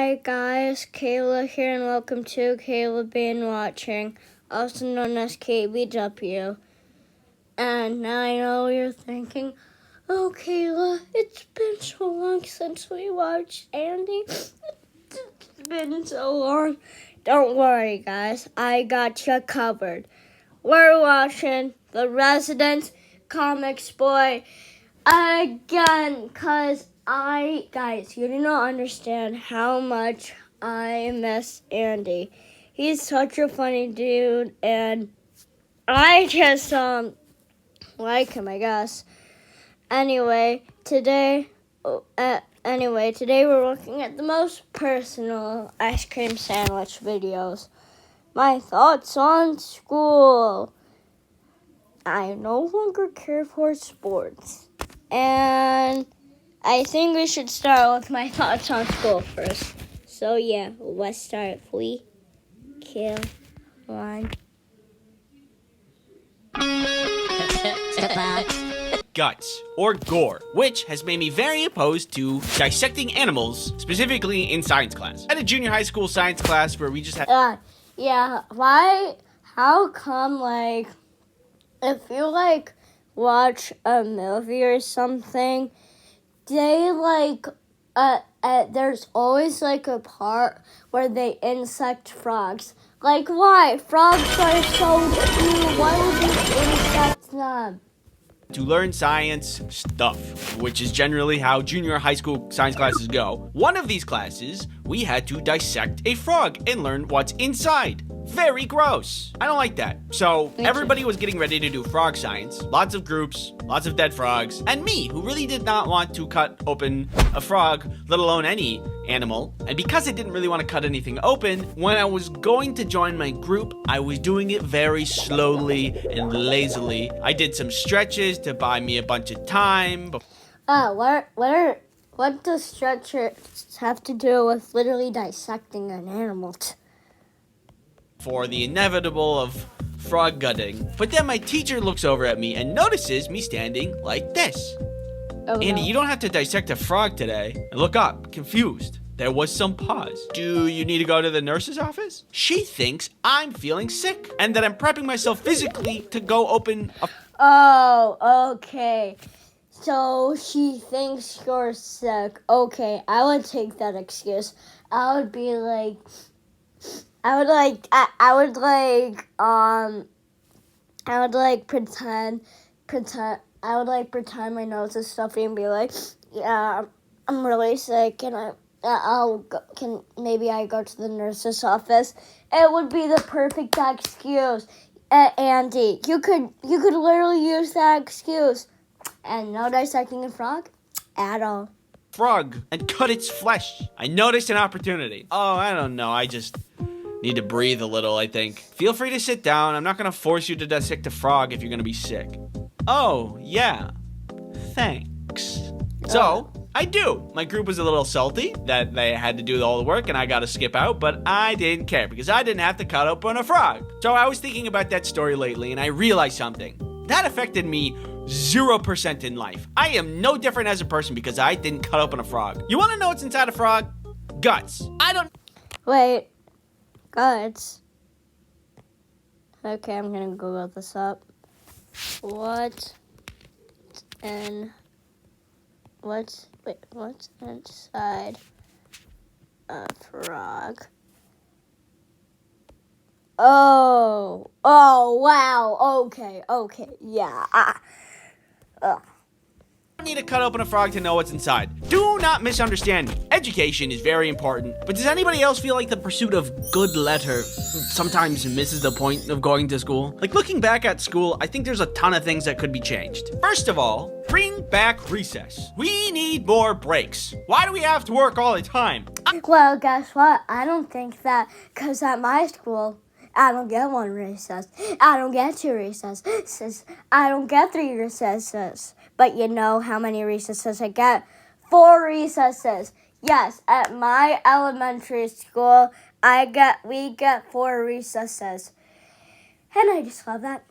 Hi guys, Kayla here and welcome to Kayla Been Watching, also known as KBW. And now I know you're thinking, oh Kayla, it's been so long since we watched Andy. It's been so long. Don't worry guys, I got you covered. We're watching The Resident Comics Boy again, guys, you do not understand how much I miss Andy. He's such a funny dude, and I just like him, I guess. Anyway, today we're looking at the most personal ice cream sandwich videos. My thoughts on school. I no longer care for sports. And I think we should start with my thoughts on school first. So yeah, let's start. 3, 2, 1. Guts, or gore, which has made me very opposed to dissecting animals, specifically in science class. I had a junior high school science class where we just had... How come, if you, watch a movie or something, they, there's always, a part where they insect frogs. Why? Frogs are so cute. Why would you insect them? to learn science stuff, which is generally how junior high school science classes go. One of these classes, we had to dissect a frog and learn what's inside. Very gross. I don't like that. So everybody was getting ready to do frog science. Lots of groups, lots of dead frogs, and me, who really did not want to cut open a frog, let alone any animal. And because I didn't really want to cut anything open, when I was going to join my group, I was doing it very slowly and lazily. I did some stretches to buy me a bunch of time. What does stretchers have to do with literally dissecting an animal? For the inevitable of frog gutting. But then my teacher looks over at me and notices me standing like this. Oh, Andy, no. you don't have to dissect a frog today. I look up, confused. There was some pause. Do you need to go to the nurse's office? She thinks I'm feeling sick and that I'm prepping myself physically to go open a... Oh, okay. So she thinks you're sick. Okay, I would take that excuse. I would be like... I would pretend my nose is stuffy and be like, yeah, I'm really sick, and maybe I go to the nurse's office. It would be the perfect excuse. Andy, you could literally use that excuse, and no dissecting a frog at all. Frog and cut its flesh. I noticed an opportunity. Oh, I don't know. I just need to breathe a little, I think. Feel free to sit down. I'm not going to force you to dissect a frog if you're going to be sick. Oh, yeah. Thanks. So, I do. My group was a little salty that they had to do all the work and I got to skip out, but I didn't care because I didn't have to cut open a frog. So I was thinking about that story lately and I realized something. That affected me 0% in life. I am no different as a person because I didn't cut open a frog. You want to know what's inside a frog? Guts. Wait. Guts. Okay, I'm gonna Google this up. What's inside a frog? Oh, wow. Okay, yeah. You don't need to cut open a frog to know what's inside. Do not misunderstand me. Education is very important, but does anybody else feel like the pursuit of good letter sometimes misses the point of going to school? Like, looking back at school, I think there's a ton of things that could be changed. First of all, bring back recess. We need more breaks. Why do we have to work all the time? Well, guess what? I don't think that, because at my school, I don't get one recess. I don't get 2 recesses. I don't get 3 recesses. But you know how many recesses I get? 4 recesses. Yes, at my elementary school, we get 4 recesses. And I just love that.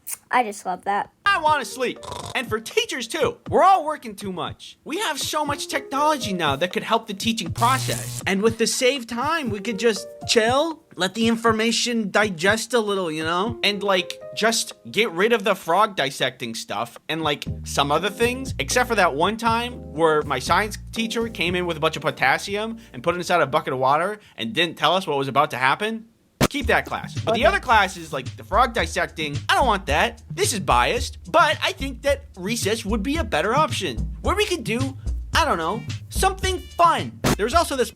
I want to sleep. And for teachers too. We're all working too much. We have so much technology now that could help the teaching process. And with the saved time, we could just chill, let the information digest a little, you know? And like, just get rid of the frog dissecting stuff and like some other things. Except for that one time where my science teacher came in with a bunch of potassium and put it inside a bucket of water and didn't tell us what was about to happen. Keep that class. But the other classes, like the frog dissecting, I don't want that. This is biased. But I think that recess would be a better option. Where we could do, I don't know, something fun. There's also this...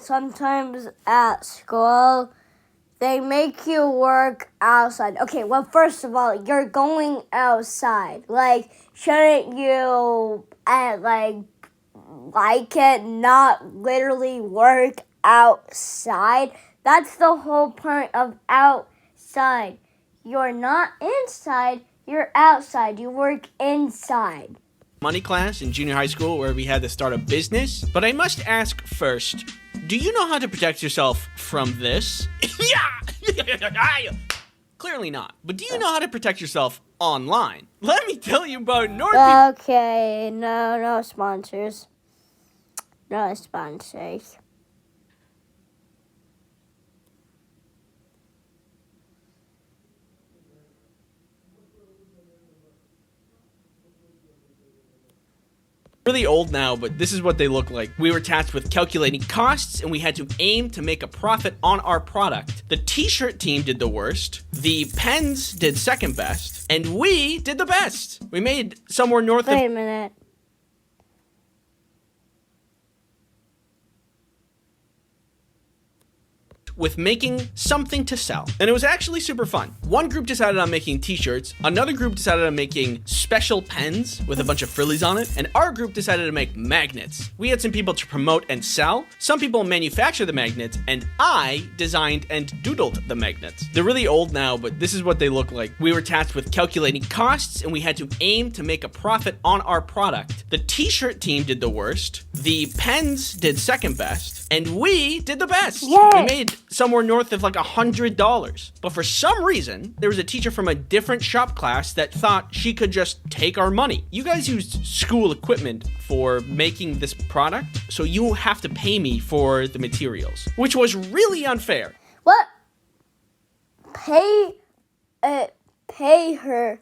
Sometimes at school, they make you work outside. Okay, well, first of all, you're going outside. Like, shouldn't you, like it, not literally work outside? That's the whole point of outside. You're not inside, you're outside. You work inside. Money class in junior high school where we had to start a business. But I must ask first, do you know how to protect yourself from this? Clearly not. But do you know how to protect yourself online? Let me tell you about NordVPN. Okay, no sponsors. No sponsors. Really old now, but this is what they look like. We were tasked with calculating costs and we had to aim to make a profit on our product. The t-shirt team did the worst, the pens did second best, and we did the best. We made somewhere north of... Wait a minute. with making something to sell. And it was actually super fun. One group decided on making t-shirts, another group decided on making special pens with a bunch of frillies on it, and our group decided to make magnets. We had some people to promote and sell, some people manufacture the magnets, and I designed and doodled the magnets. They're really old now, but this is what they look like. We were tasked with calculating costs, and we had to aim to make a profit on our product. The t-shirt team did the worst, the pens did second best, and we did the best. Yay! We made somewhere north of like $100. But for some reason, there was a teacher from a different shop class that thought she could just take our money. You guys used school equipment for making this product, so you have to pay me for the materials, which was really unfair. What? Pay her.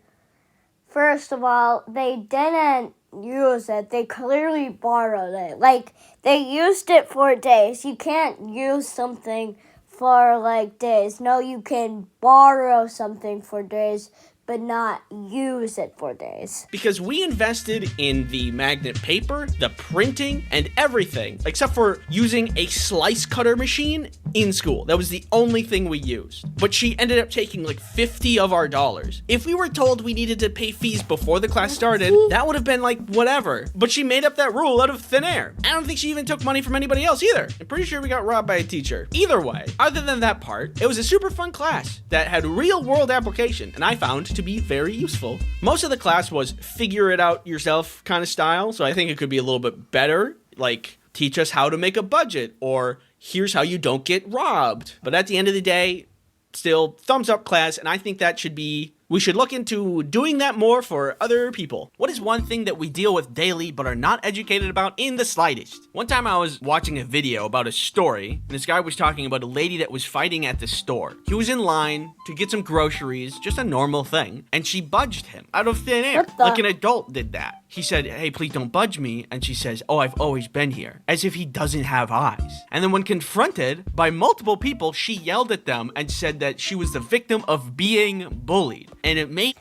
First of all, they didn't use it. They clearly borrowed it. Like, they used it for days. You can't use something for, like, days. No, you can borrow something for days, but not use it for days. Because we invested in the magnet paper, the printing, and everything, except for using a slice cutter machine in school. That was the only thing we used. But she ended up taking like 50 of our dollars. If we were told we needed to pay fees before the class started, that would have been like whatever. But she made up that rule out of thin air. I don't think she even took money from anybody else either. I'm pretty sure we got robbed by a teacher. Either way, other than that part, it was a super fun class that had real world application, and I found to be very useful. Most of the class was figure it out yourself kind of style, so I think it could be a little bit better, like teach us how to make a budget, or here's how you don't get robbed. But at the end of the day, still thumbs up class, and I think that should be, we should look into doing that more for other people. What is one thing that we deal with daily but are not educated about in the slightest? One time I was watching a video about a story, and this guy was talking about a lady that was fighting at the store. He was in line to get some groceries, just a normal thing, and she budged him out of thin air, like an adult did that. He said, "Hey, please don't budge me," and she says, "Oh, I've always been here," as if he doesn't have eyes. And then when confronted by multiple people, she yelled at them and said that she was the victim of being bullied. And it made...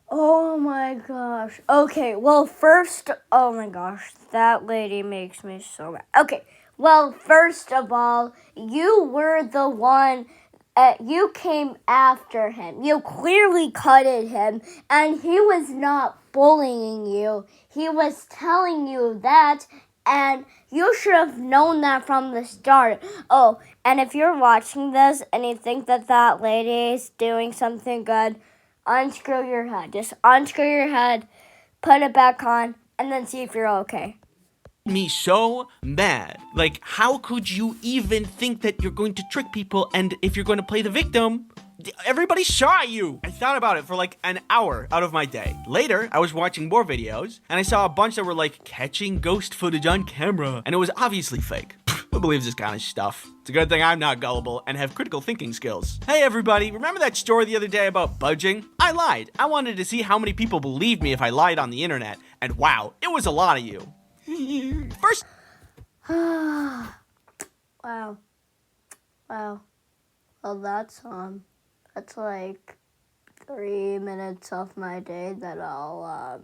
Oh my gosh. Okay, well, first, oh my gosh, that lady makes me so mad. Okay, well, first of all, you were the one, you came after him. You clearly cutted him, and he was not bullying you. He was telling you that, and you should have known that from the start. Oh, and if you're watching this and you think that that lady is doing something good, unscrew your head. Just unscrew your head, put it back on, and then see if you're okay. Me so mad. Like, how could you even think that you're going to trick people, and if you're going to play the victim, Everybody saw you. I thought about it for like an hour out of my day. Later, I was watching more videos, and I saw a bunch that were like catching ghost footage on camera, and it was obviously fake. Who believes this kind of stuff? It's a good thing I'm not gullible and have critical thinking skills. Hey everybody, remember that story the other day about budging? I lied. I wanted to see how many people believed me if I lied on the internet, and wow, it was a lot of you. First... Wow. Well, that's like 3 minutes of my day that I'll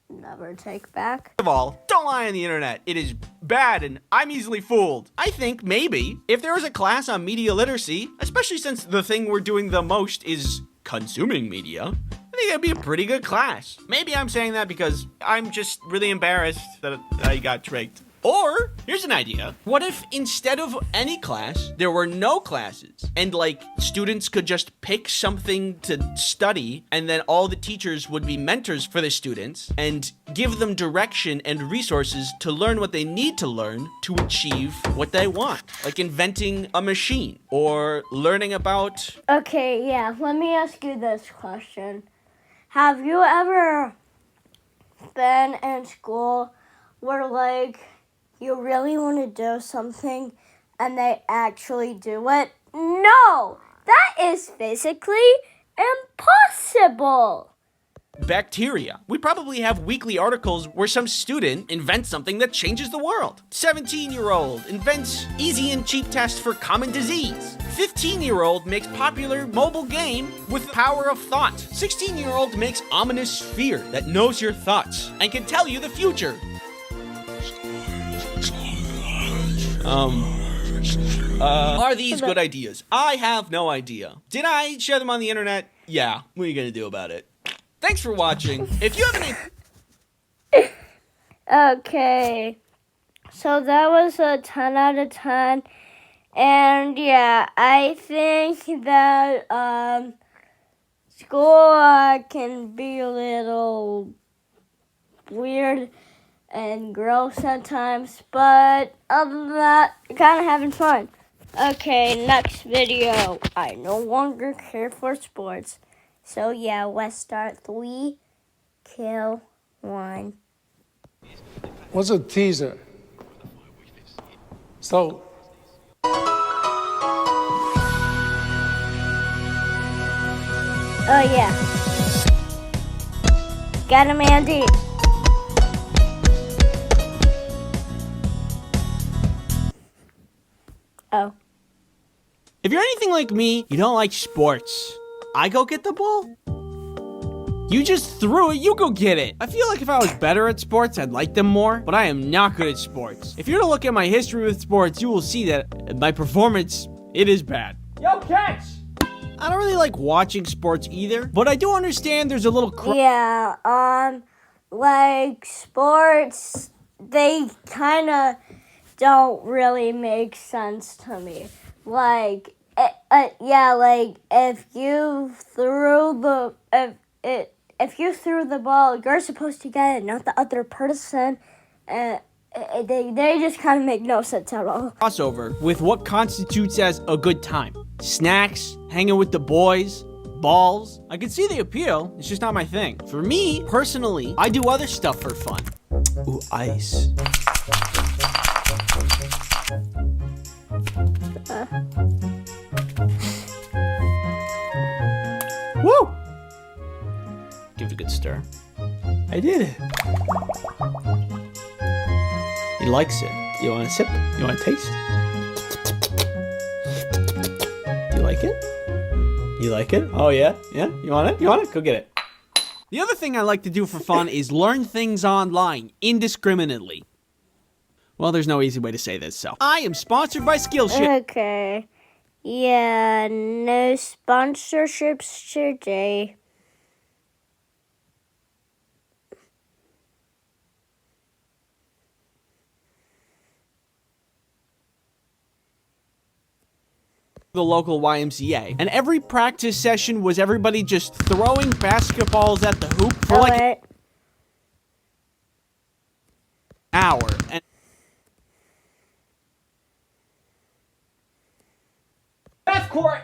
never take back. First of all, don't lie on the internet. It is bad and I'm easily fooled. I think maybe if there was a class on media literacy, especially since the thing we're doing the most is consuming media, I think it'd be a pretty good class. Maybe I'm saying that because I'm just really embarrassed that I got tricked. Or, here's an idea. What if instead of any class, there were no classes? And like, students could just pick something to study, and then all the teachers would be mentors for the students and give them direction and resources to learn what they need to learn to achieve what they want. Like inventing a machine or learning about... Okay, yeah, let me ask you this question. Have you ever been in school where like you really want to do something and they actually do it? No! That is physically impossible! Bacteria. We probably have weekly articles where some student invents something that changes the world. 17-year-old invents easy and cheap test for common disease. 15-year-old makes popular mobile game with power of thought. 16-year-old makes ominous sphere that knows your thoughts and can tell you the future. Are these good ideas? I have no idea. Did I share them on the internet? Yeah. What are you gonna do about it? Thanks for watching. If you have any... Okay. So that was a 10 out of 10. And yeah, I think that school can be a little weird and gross at times, but other than that, kind of having fun. Okay, next video. I no longer care for sports. So yeah, let's start 3, 2, 1. What's a teaser? So, Oh yeah. Got him, Andy. Oh. If you're anything like me, you don't like sports. I go get the ball. You just threw it, you go get it. I feel like if I was better at sports, I'd like them more, but I am not good at sports. If you're to look at my history with sports, you will see that my performance, it is bad. Yo, catch! I don't really like watching sports either, but I do understand there's a little Yeah, like sports, they kind of don't really make sense to me. Like, yeah, like if you threw the ball, you're supposed to get it, not the other person. They just kind of make no sense at all. crossover with what constitutes as a good time. Snacks, hanging with the boys, balls. I can see the appeal, it's just not my thing. For me, personally, I do other stuff for fun. Ooh, ice. Woo! Give it a good stir. I did it. He likes it. You want a sip? You want a taste? You like it? You like it? Oh yeah? Yeah? You want it? You want it? Go get it. The other thing I like to do for fun is learn things online indiscriminately. Well, there's no easy way to say this, so. I am sponsored by Skillshare. Okay. Yeah, no sponsorships today. The local YMCA, and every practice session was everybody just throwing basketballs at the hoop for like an hour. And half court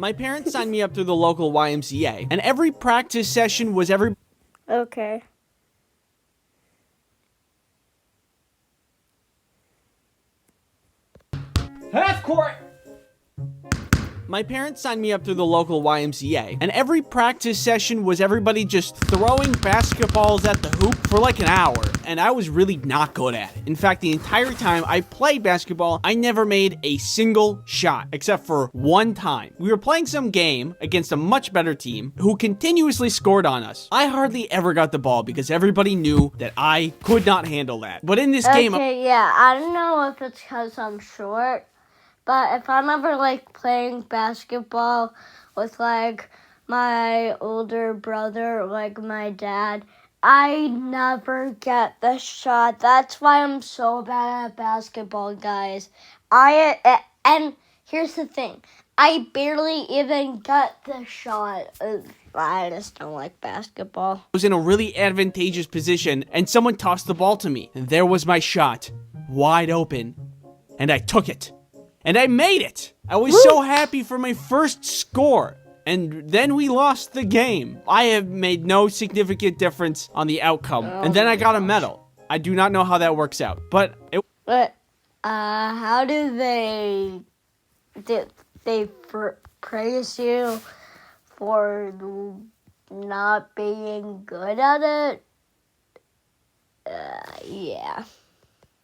My parents signed me up through the local YMCA, and every practice session was Okay. half court. My parents signed me up through the local YMCA, and every practice session was everybody just throwing basketballs at the hoop for like an hour, and I was really not good at it. In fact, the entire time I played basketball, I never made a single shot, except for one time. We were playing some game against a much better team who continuously scored on us. I hardly ever got the ball because everybody knew that I could not handle that. But in this game, Okay, yeah, I don't know if it's because I'm short, but if I'm ever, like, playing basketball with, like, my older brother or, like, my dad, I never get the shot. That's why I'm so bad at basketball, guys. And here's the thing. I barely even get the shot. I just don't like basketball. I was in a really advantageous position, and someone tossed the ball to me. And there was my shot, wide open, and I took it. And I made it! I was so happy for my first score. And then we lost the game. I have made no significant difference on the outcome. And then I got a medal. I do not know how that works out. But how do they praise you for not being good at it? Yeah.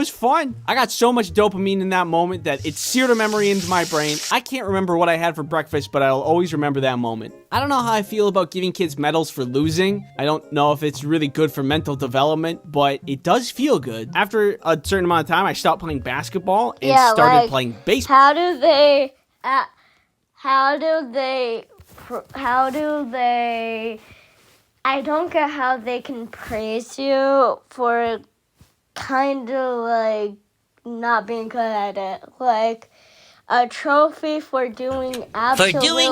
It was fun. I got so much dopamine in that moment that it seared a memory into my brain. I can't remember what I had for breakfast, but I'll always remember that moment. I don't know how I feel about giving kids medals for losing. I don't know if it's really good for mental development, but it does feel good. After a certain amount of time, I stopped playing basketball and started playing baseball. How do they I don't get how they can praise you for kind of like not being good at it, like a trophy for doing absolutely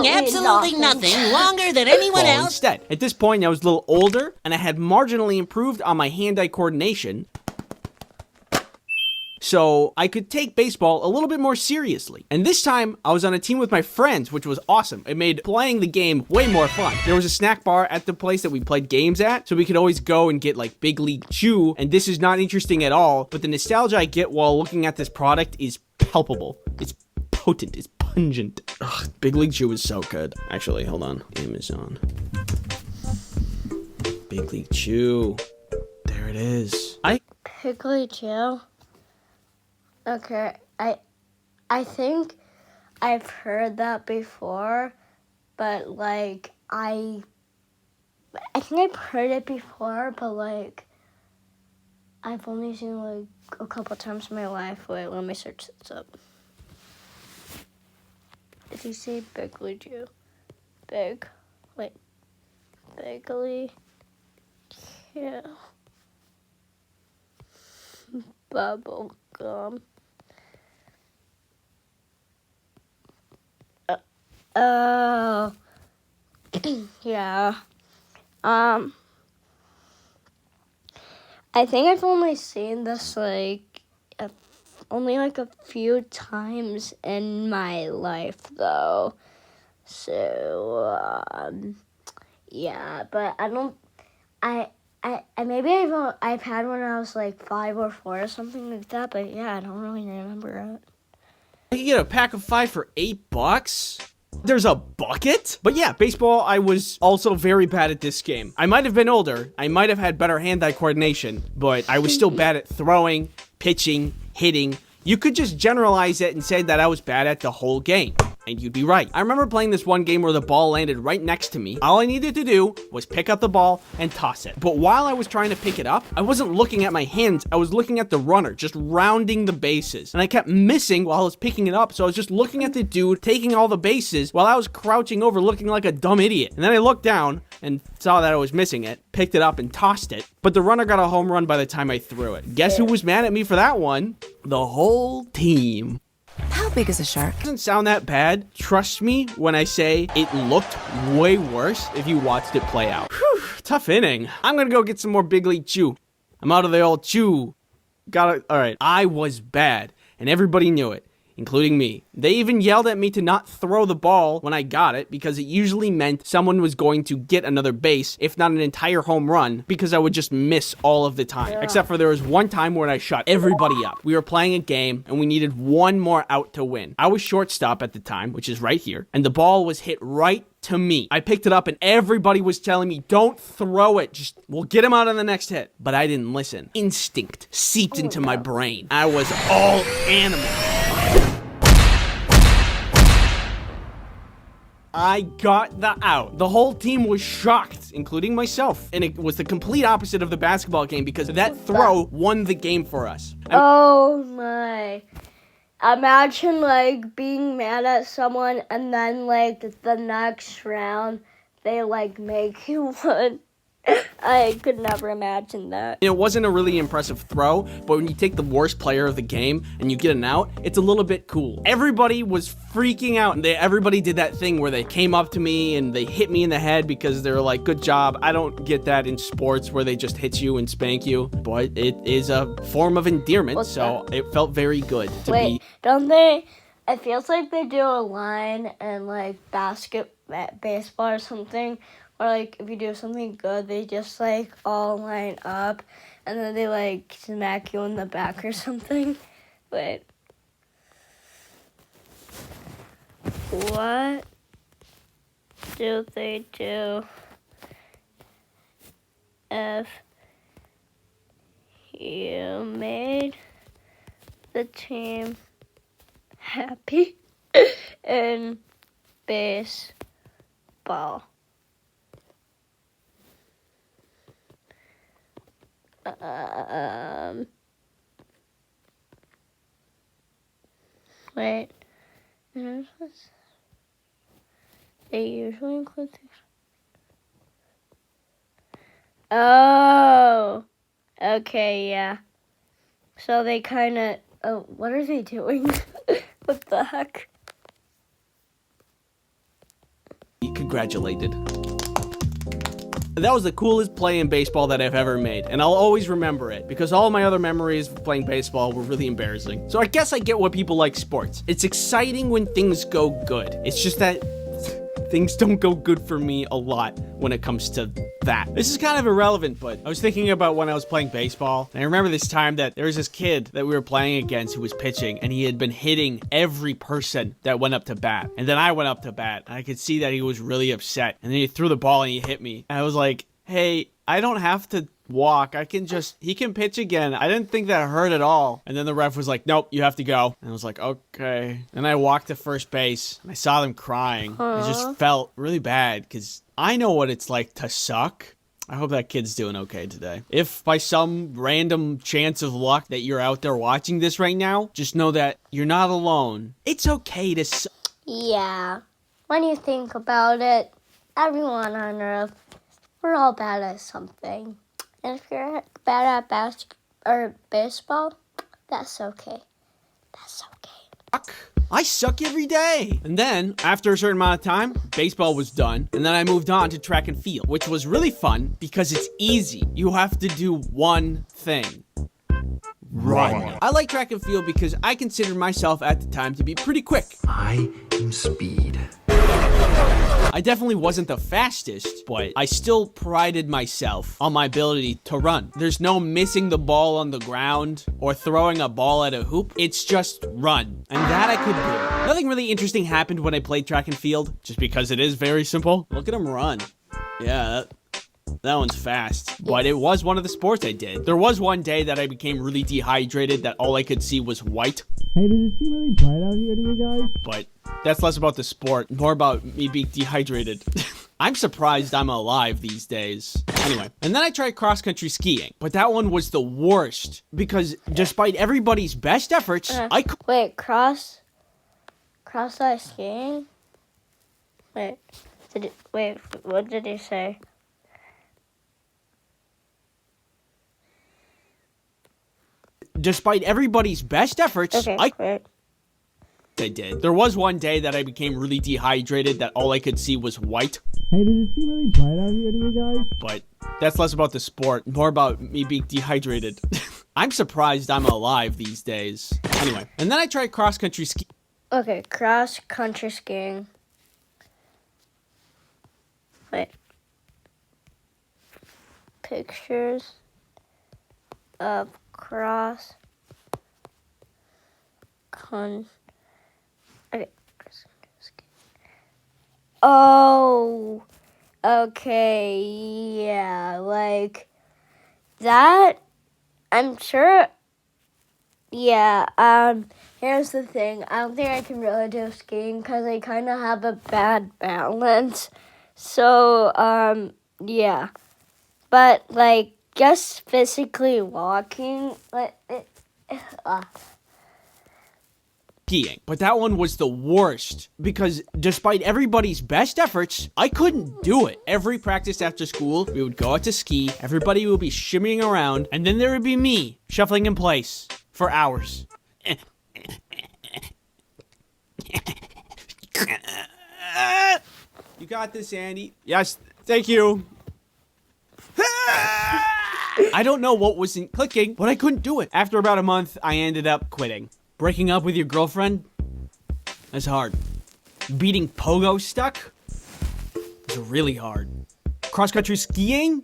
nothing longer than anyone Well, else. instead, at this point, I was a little older and I had marginally improved on my hand-eye coordination, so I could take baseball a little bit more seriously. And this time, I was on a team with my friends, which was awesome. It made playing the game way more fun. There was a snack bar at the place that we played games at, so we could always go and get like Big League Chew, and this is not interesting at all, but the nostalgia I get while looking at this product is palpable. It's potent, it's pungent. Ugh, Big League Chew is so good. Actually, hold on. Amazon. Big League Chew. There it is. Piggly Chew. Okay, I think I've heard that before, but like I think I've heard it before, but like I've only seen like a couple times in my life. Wait, let me search this up. Did you say Biggly Chew? Biggly Chew. Bubble gum. Oh, yeah. I think I've only seen this only like a few times in my life, though. So, yeah, but maybe I've had when I was like 5 or 4 or something like that, but yeah, I don't really remember it. I could get a pack of 5 for $8. There's a bucket? But yeah, baseball, I was also very bad at this game. I might have been older, I might have had better hand-eye coordination, but I was still bad at throwing, pitching, hitting. You could just generalize it and say that I was bad at the whole game. And you'd be right. I remember playing this one game where the ball landed right next to me. All I needed to do was pick up the ball and toss it. But while I was trying to pick it up, I wasn't looking at my hands. I was looking at the runner, just rounding the bases. And I kept missing while I was picking it up. So I was just looking at the dude taking all the bases while I was crouching over looking like a dumb idiot. And then I looked down and saw that I was missing it, picked it up and tossed it. But the runner got a home run by the time I threw it. Guess who was mad at me for that one? The whole team. How big is a shark? Doesn't sound that bad. Trust me when I say it looked way worse if you watched it play out. Whew, tough inning. I'm gonna go get some more Big League Chew. I'm out of the old chew. Alright, I was bad, and everybody knew it. including me. They even yelled at me to not throw the ball when I got it because it usually meant someone was going to get another base, if not an entire home run, because I would just miss all of the time. Except for there was one time when I shut everybody up. We were playing a game and we needed one more out to win. I was shortstop at the time, which is right here, and the ball was hit right to me. I picked it up and everybody was telling me, don't throw it, just we'll get him out on the next hit. But I didn't listen. Instinct seeped into my brain. I was all animal. I got the out. The whole team was shocked, including myself. And it was the complete opposite of the basketball game because that throw won the game for us. Oh my. Imagine, like, being mad at someone and then, like, the next round, they, like, make you one. I could never imagine that. It wasn't a really impressive throw, but when you take the worst player of the game and you get an out, it's a little bit cool. Everybody was freaking out, and everybody did that thing where they came up to me and they hit me in the head because they were like, good job. I don't get that in sports where they just hit you and spank you, but it is a form of endearment, so it felt very good to be. Don't they? It feels like they do a line in, like, baseball or something. Or, like, if you do something good, they just, like, all line up. And then they, like, smack you in the back or something. But what do they do if you made the team happy in baseball? Wait. They usually include things. Oh. Okay, yeah. So they kind of. Oh, what are they doing? What the heck? Congratulated. That was the coolest play in baseball that I've ever made, and I'll always remember it, because all my other memories of playing baseball were really embarrassing. So I guess I get why people like sports. It's exciting when things go good. It's just that things don't go good for me a lot when it comes to that. This is kind of irrelevant, but I was thinking about when I was playing baseball, and I remember this time that there was this kid that we were playing against who was pitching, and he had been hitting every person that went up to bat. And then I went up to bat, and I could see that he was really upset. And then he threw the ball and he hit me. And I was like, hey, I don't have to walk. He can pitch again. I didn't think that hurt at all. And then the ref was like, nope, you have to go. And I was like, okay. And I walked to first base and I saw them crying. It just felt really bad because I know what it's like to suck. I hope that kid's doing okay today. If by some random chance of luck that you're out there watching this right now, just know that you're not alone. It's okay to suck. Yeah. When you think about it, everyone on Earth, we're all bad at something. And if you're bad at baseball, that's okay. That's okay. I suck every day. And then, after a certain amount of time, baseball was done. And then I moved on to track and field, which was really fun because it's easy. You have to do one thing. Run. I like track and field because I considered myself at the time to be pretty quick. I am speed. I definitely wasn't the fastest, but I still prided myself on my ability to run. There's no missing the ball on the ground or throwing a ball at a hoop. It's just run. And that I could do. Nothing really interesting happened when I played track and field, just because it is very simple. Look at him run. Yeah, that one's fast. But it was one of the sports I did. There was one day that I became really dehydrated that all I could see was white. Hey, does it seem really bright out here to you guys? But that's less about the sport, more about me being dehydrated. I'm surprised I'm alive these days. Anyway, and then I tried cross-country skiing, but that one was the worst because despite everybody's best efforts, Wait, cross-ice skiing? Wait, what did he say? Despite everybody's best efforts, I did. There was one day that I became really dehydrated that all I could see was white. Hey, does it seem really bright out here to you guys? But that's less about the sport, more about me being dehydrated. I'm surprised I'm alive these days. Anyway, and then I tried cross-country ski. Okay, cross country skiing. Wait. Pictures of cross country. Okay. Oh. Okay. Yeah, like that. I'm sure. Yeah. Here's the thing. I don't think I can really do skiing because I kind of have a bad balance. So, yeah. But, like, just physically walking, Skiing. But that one was the worst because despite everybody's best efforts, I couldn't do it. Every practice after school, we would go out to ski, everybody would be shimmying around, and then there would be me shuffling in place for hours. You got this, Andy. Yes, thank you. I don't know what wasn't clicking, but I couldn't do it. After about a month, I ended up quitting. Breaking up with your girlfriend? That's hard. Beating pogo stuck? It's really hard. Cross-country skiing?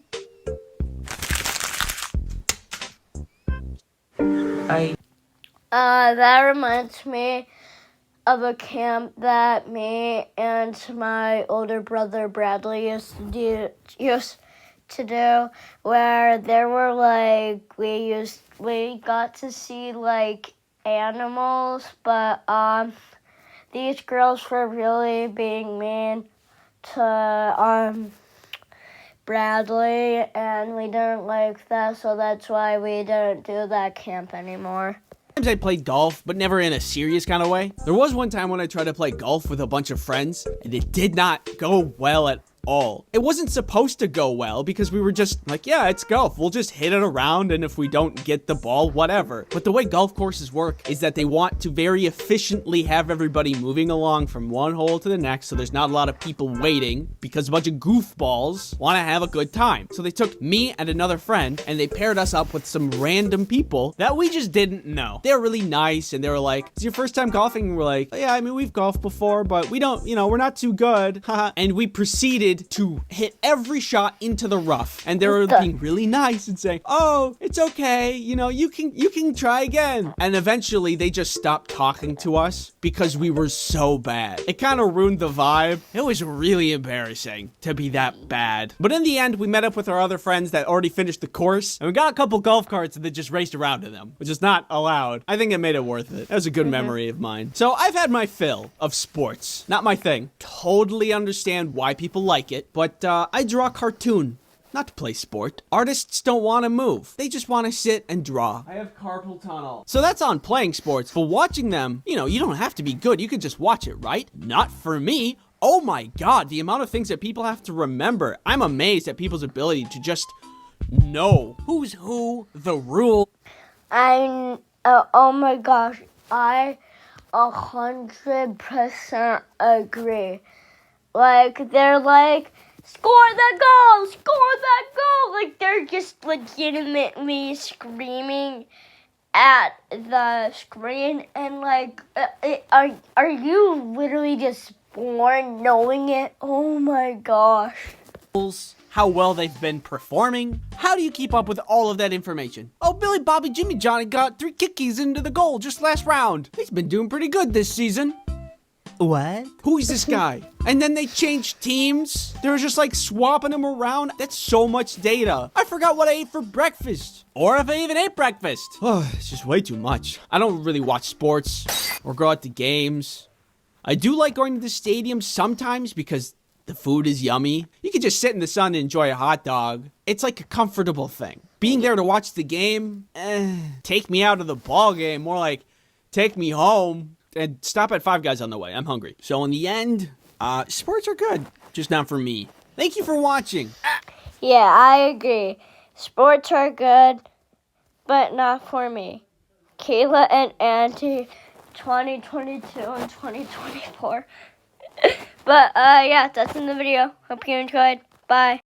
that reminds me of a camp that me and my older brother Bradley used to do, where there were like we got to see like animals, but these girls were really being mean to Bradley, and we didn't like that, so that's why we didn't do that camp anymore. Sometimes I played golf, but never in a serious kind of way. There was one time when I tried to play golf with a bunch of friends, and it did not go well at all. It wasn't supposed to go well because we were just like, yeah, it's golf. We'll just hit it around, and if we don't get the ball, whatever. But the way golf courses work is that they want to very efficiently have everybody moving along from one hole to the next, so there's not a lot of people waiting because a bunch of goofballs want to have a good time. So they took me and another friend, and they paired us up with some random people that we just didn't know. They were really nice, and they were like, it's your first time golfing? And we're like, yeah, I mean, we've golfed before, but we don't, we're not too good. And we proceeded to hit every shot into the rough, and they were being really nice and saying, oh, it's okay, you can try again. And eventually they just stopped talking to us because we were so bad. It kind of ruined the vibe. It was really embarrassing to be that bad. But in the end, we met up with our other friends that already finished the course, and we got a couple golf carts and then just raced around in them, which is not allowed. I think it made it worth it. That was a good memory of mine. So I've had my fill of sports. Not my thing. Totally understand why people like it, but I draw cartoon, not to play sport. Artists don't want to move. They just want to sit and draw. I have carpal tunnel. So that's on playing sports, but watching them, you don't have to be good. You can just watch it, right? Not for me. Oh my God, the amount of things that people have to remember. I'm amazed at people's ability to just know who's who, the rule. Oh my gosh, I 100% agree. Like, they're like, score that goal! Like, they're just legitimately screaming at the screen, and like, are you literally just born knowing it? Oh my gosh. How well they've been performing. How do you keep up with all of that information? Oh, Billy Bobby Jimmy Johnny got 3 kickies into the goal just last round. He's been doing pretty good this season. What? Who's this guy? And then they changed teams. They were just like swapping them around. That's so much data. I forgot what I ate for breakfast. Or if I even ate breakfast. Oh, it's just way too much. I don't really watch sports or go out to games. I do like going to the stadium sometimes because the food is yummy. You can just sit in the sun and enjoy a hot dog. It's like a comfortable thing. Being there to watch the game, take me out of the ball game. More like take me home. And stop at Five Guys on the way. I'm hungry. So in the end, sports are good. Just not for me. Thank you for watching. Yeah, I agree. Sports are good, but not for me. Kayla and Auntie, 2022 and 2024. But, yeah, that's in the video. Hope you enjoyed. Bye.